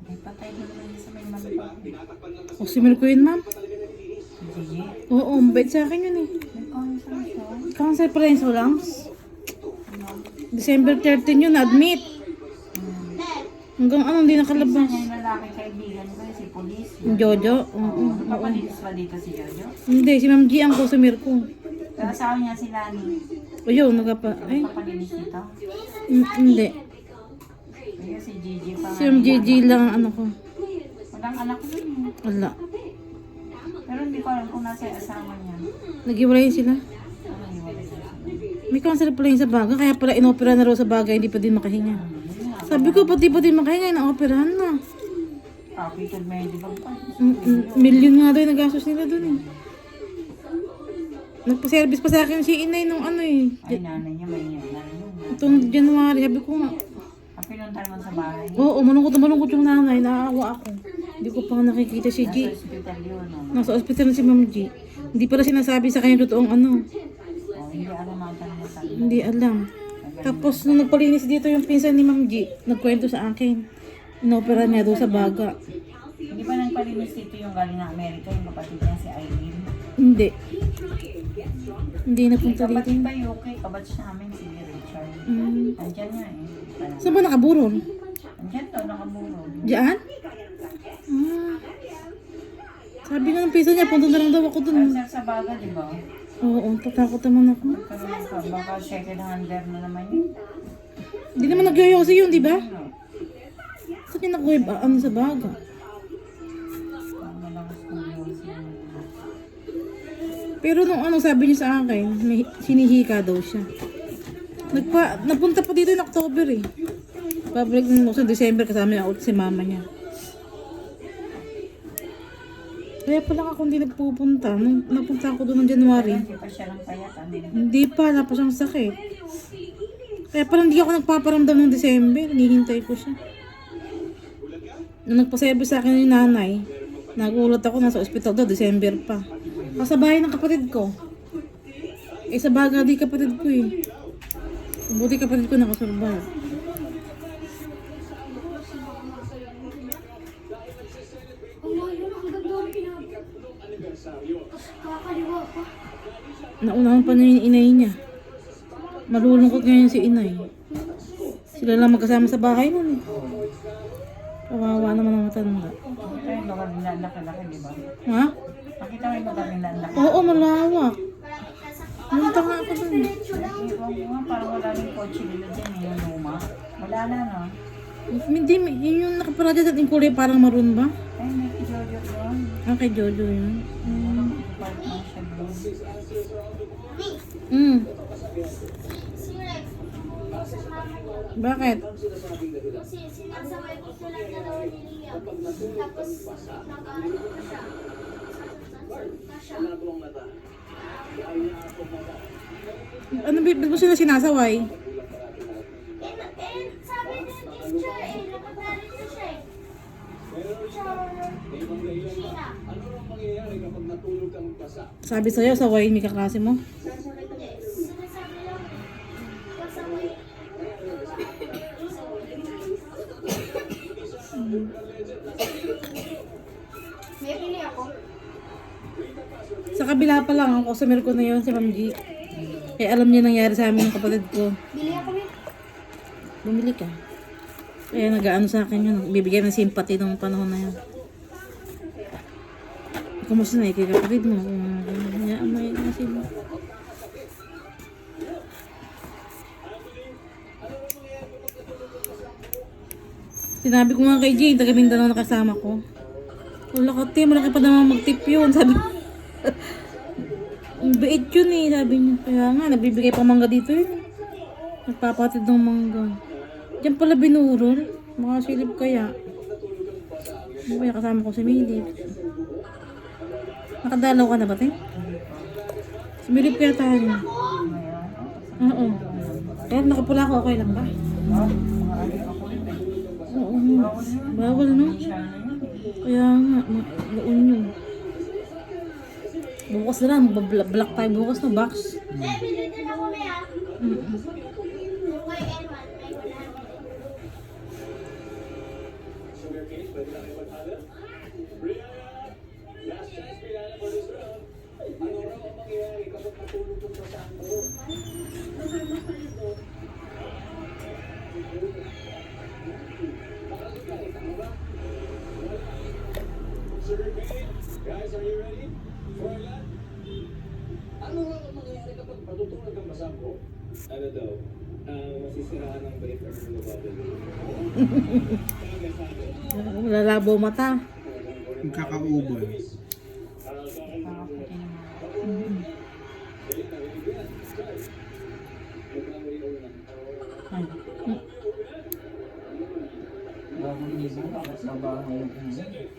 May patay na naman sa may malapag. O, si Mirko yun, ma'am. Gigi. Oo, mabait sa akin yun eh. May consent siya. Council Parenso lang. December 13 yun, admit. Hanggang ano, hindi nakalabas. Yung lalaki kaibigan ko, si Police. Jojo? Oo. Oo. Napapalinis ba dito si Jojo? Hindi, si Ma'am G ang ko sa Mirko. Pero asawa niya si Lani. O yun, ay, Napapalinis dito. hindi. Kaya si Gigi pa. Si Ma'am Gigi lang ang ano ko. Walang anak ko yun. Wala. Pero hindi ko alam kung nasa yung asawa niya. Nag-iwalay sila. Ano yung wala sila? May cancer pala yun sa baga, kaya pala inopera na raw sa baga, hindi pa din makahinga. Sabi ko, pati pa din makahinga, inaoperahan na. Capital Medical pa. Million nga daw yung nagastos nila dun eh. Nagpa-service pa sa akin si inay nung ano eh. Ay, nanay niya, may nanay yun. Itong January, sabi ko nga. Ang pinunta naman sa bahay. Oo, malungkot na malungkot yung nanay, naaawa ako. Hindi ko pa nakikita si G. Nasa hospital yun. Nasa ospital na si Ma'am G. Hindi pala sinasabi sa kanya totoong ano. Oh, hindi alam ang tanong sa Hindi alam. Tapos nung nagpalinis dito yung pinsan ni Ma'am G, nagkwento sa akin. Inopera niya doon sa baga. Hindi ba nang palinis dito yung galing ng Amerika, yung kapatid niya si Eileen? Hindi. Hindi napunta dito. Kapatid ba yung okay? Kabatch namin si Richard. Andyan nga eh. Saan ba nakaburol? Andyan daw, nakamuro. Diyan? Sabi nga ng pinsan niya, punta na lang daw ako dun. Cancer sa baga, di ba? Oo, tatakot naman ako. Baka second hander na naman yun. Hindi naman nagyoyosi yun, di ba? Ano? Saan yung nakuha ano sa baga? Ang malakas ng news yun. Pero nung ano sabi niya sa akin, may sinihika daw siya. Napunta pa dito yung October eh. Pabalik ng sa December kasama niya out si mama niya. Kaya pala ako hindi nagpupunta. Nung napunta ako doon ng January. Hindi pa siya ng payat, ano yun? Hindi pa, wala pa siyang sakit. Kaya pala hindi ako nagpaparamdam ng December. Hinihintay ko siya. Nung nagpaservice sa akin yung nanay, nagulat ako nasa ospital daw, December pa. Kasabahay ng kapatid ko. Eh sa baga di kapatid ko eh. Buti kapatid ko nakasurvive. Naunahan pa niya yung inay niya. Malulungkot ngayon si inay. Sila lang magkasama sa bahay nun eh. Kawawa naman ang matanda. Nakita yung lugar nila ang laki-laki, di ba? Ha? Nakita mo yung lugar nila ang laki. Oo, malawak. Punta nga ako dun. Ewan ko nga, parang wala rin kotse nila dyan eh, yung luma. Wala na, no? Hindi, yun yung nakaparada sa ating kulay parang maroon ba? Ay, may Jojo doon. Ah, kay Jojo yun. Park na siya doon. Bakit? Kasi sinasaway ko sila dalawa ni Liam. Tapos nag-ano ko siya. Ano ba't mo sila sinasaway? Sabi ng teacher nakagalit na siya eh. Sheena. Sabi sa'yo, sawayin mi kaklase mo? Sinasabi lang, kasaway. May pili ako. Sa kabila pa lang, ang customer ko na yun, si Ma'am G. Eh, alam niya nangyari sa amin ng kapatid ko. Bili ako ni. Bumili ka. Kaya nag-ano sa akin yun. Bibigyan ng sympathy nung panahon na yun. Kumusta na kay kapatid mo? Kaya may kasi mo. Sinabi ko nga kay Jane, taga Mindanao na kasama ko. Wala ka te, malaki pa naman mag-tip yun. Sabi ang bait yun eh, sabi niya. Kaya nga, nabibigay pang mangga dito yun. Nagpapatid ng mangga. Diyan pala binurol. Mga silip kaya. Ano kaya kasama ko si Milip? Nakadalaw ka na ba, te? Si Milip kaya tayo. Oo. Kaya nakapula ako, okay lang ba? Oo. Bawal, no? Kaya nga, laon yun. Bukas na lang, black tayo bukas no, box. Bili din ako niya. Yung kay Edwan, may wala. Guys, are you ready? Forlan? Ano raw ang mangyayari kapag matutulog ang basangko? Ano daw? Masisiraan ang bait or mababali. Lalabo mata. Magkakaubol. Nakakaputi naman. Ay. Bagong libo ako sa bahay yung uwi.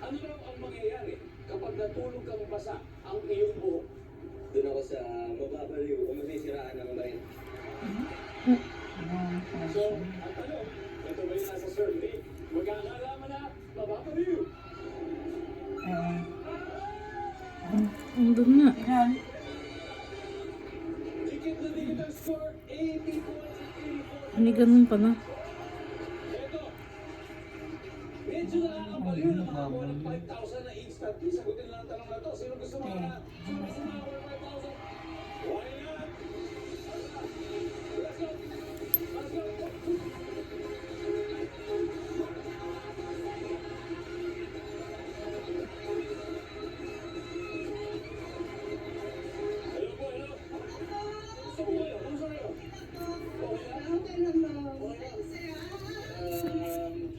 Ano raw ang mangyayari kapag natulog kang basa ang iyong buhok? Doon ako sa mababaliw o masisiraan ng bait. So, ang tanong, ito ba yung nasa survey? Magkakalaman na, mababaliw. Andun nga. Ilan? Dikit na dikit ang score, 84-84. Hindi ganun pa na. Ito, medyo nakakabaliw na makakuha ng 5,000 na instantly. Sagutin lang ang tanong na to. Sino gusto mo na? Sino gusto mo na 5,000? Why not? Let's go! Let's go! Hello po, hello. Gusto mo kayo? Gusto kayo? Okay lang?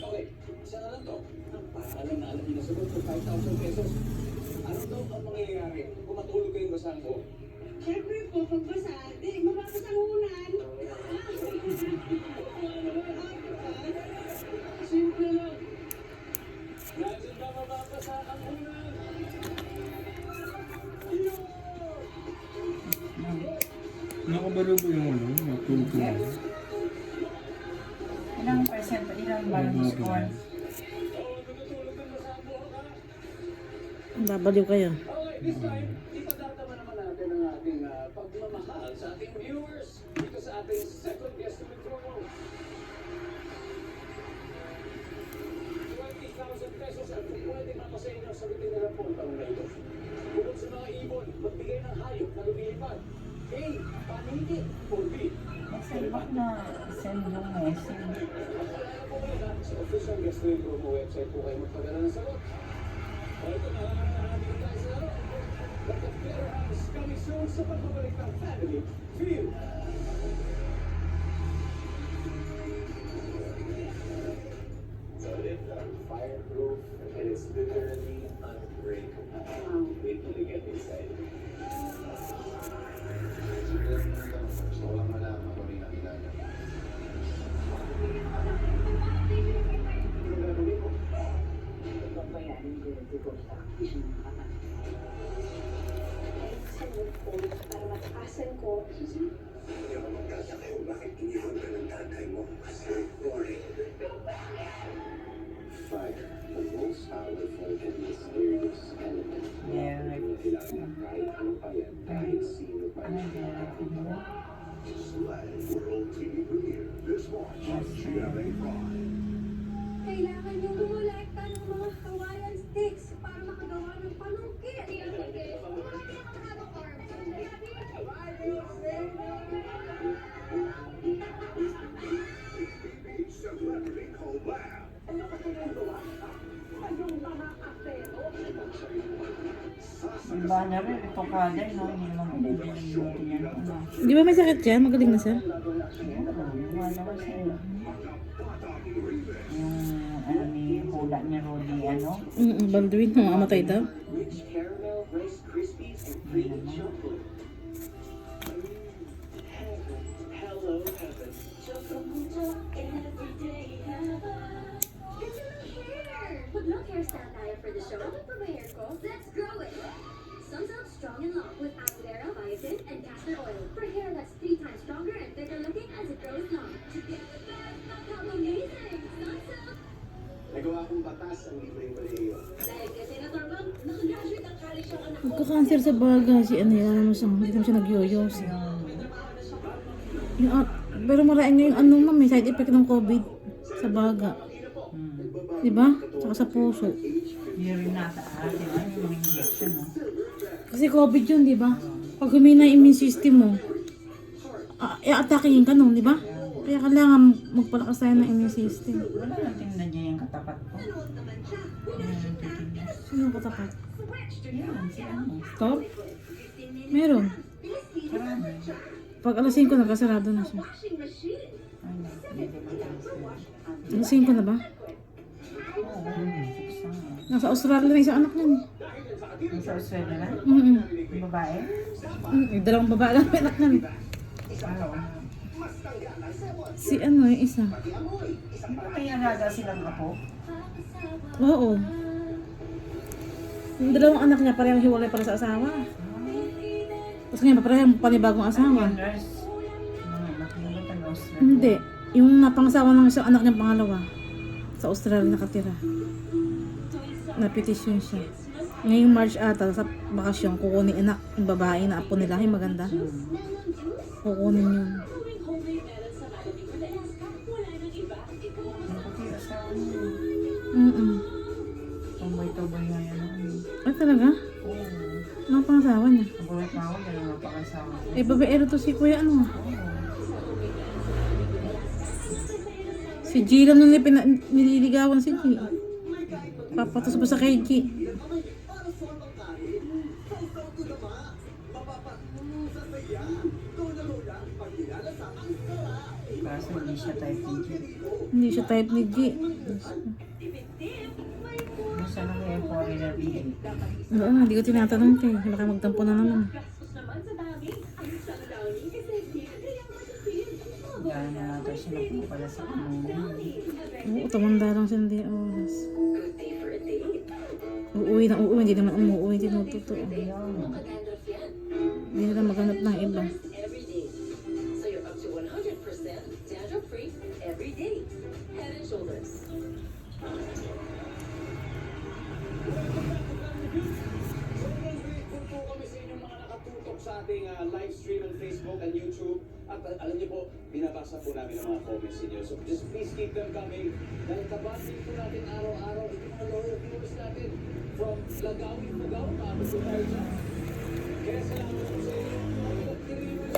Okay, isa na lang to. Alam na alam niyo na sagot ko, 5,000 pesos. Ano daw ang mangyayari kung matulog kayong basangko? Siyempre po, pagbasa, di, mababasa ang unan. Simple lang. Dahil ba mababasa ang unan? Nakabalo po yung ano, matulog ko lang. Ilang percent? Ilang ba yung score? Babaliw kayo. Okay, this time, ipadarama naman natin ang ating pagmamahal sa ating viewers dito sa ating second guest to promo. 20,000 pesos at kung pwede mapasa inyo, sagutin nila po ang tanong na ito. Bukod sa mga ibon, magbigay ng hayop na lumilipad. A. Paniki or B. Kasi bak na send yung message. Magpalala po kayo na sa official guest to promo website po kayo magpadala ng sagot. Ito na lang ang natin tayo sa laro. The Better House coming soon sa pagbabalik ng Family Feud. So it's fireproof and it's literally unbreakable. Wait till you get inside. Gusto ko lang malaman kung may nakilala. Ano gagawin mo? Pagbayarin ko yung siguro sa akin. Para matakasan ko. Hindi ako magkasakay kung bakit iniwan ka ng tatay mo kasi boring. Fire, the most powerful and mysterious element. Derek. Kailangan kahit ano pa yan, kahit sino pa Ano yan. Derek? Ano? Slide World TV Premiere this March. GMA Prime. Kailangan yung kumulekta ng mga kawayan sticks para makagawa ng panungkit. Celebrity collab. Yung banner rin, ito kada, no? Hindi naman pinilimutin niya ng una. Di ba may sakit yan? Magaling na siya. Siguro, naman sa'yo. Yung ano ni hula ni Rudy, ano? Baldwin, mamamatay daw. Rich caramel, Rice Krispies, and creamy chocolate. Heaven, hello heaven. Mag-long hairstyle tayo for the show. Bakit pa ba hair ko? Let's grow it! Sums up strong and long with aloe vera, biotin, and castor oil for hair that's 3 times stronger and thicker looking as it grows long. How amazing! Sums up! Nagawa kong batas ang libreng kolehiyo. Dahil kay Senator Bang, nakagraduate ang college ang anak ko. Magka-cancer sa baga si ano, wala naman siyang, hindi naman siya nagyoyos. Yung, pero marain niya yung ano ma'am, may side effect ng COVID sa baga. Hmm. Diba? Tsaka sa puso. Yun rin nasa atin. Ano yung mga injection, no? Kasi COVID yun, di ba? Pag humina yung immune system mo, i-attacking ka nun, di ba? Kaya kailangan magpalakas tayo ng immune system. Wala nang tingnan niya yung katapat ko. Wala nang titignan. Sino ang katapat? Yan, si ano. Store? Meron. Marami. Pag alas 5 nakasarado na siya. Ay, hindi mataas. Alas 5 na ba? Oo, fix na nga. Nasa Australia na isang anak niya. Yung sa Australia na? Mm-mm. Yung babae? Dalawang babae lang may anak niya. Oo. Si ano yung isa? Hindi ba may alaga silang apo? Oo. Yung dalawang anak niya parehong hiwalay para sa asawa. Tapos ngayon parehong panibagong asawa. Yung nurse. Nakinulat ang Australia. Hindi. Yung napangasawa ng isang anak niyang pangalawa. Sa Australia nakatira. Napetisyon siya. Ngayong March ata sa bakasyon kukunin anak yung babae na apo nila. Yung maganda. Kukunin yun. Pati asawa niya. Mm-mm. Tumbay-tumbay nga yan. Ay talaga? Oo. Ano pangasawa niya? Nagulat na ako, yan ang napakasawa. Eh babaero to si kuya ano? Si G lang nung nililigawan si G. Papatos pa sa kay G. Kaso hindi siya type ng G. Hindi siya type ni G. Basta na kaya foreigner din. Oo, hindi ko tinatanong kay. Baka magtampo na naman. Gano'n na natin siya napupala sa kamunan. Oo, tumanda lang siya hindi oras. Uuwi na uuwi, hindi naman umuwi, hindi naman totoo. Hindi nila maghanap ng iba. Every day. So you're up to 100% dandruff-free every day. Head and Shoulders. Grateful po kami sa inyong mga nakatutok sa ating live stream on Facebook and YouTube. At alam niyo po, binabasa po namin ang mga comments ninyo. So just please keep them coming. Dahil kabati po natin araw-araw yung mga loyal viewers natin. From Lagawi, Bugaw, maabot po tayo dyan. Kaya salamat po sa inyo. Ang pagkiriwan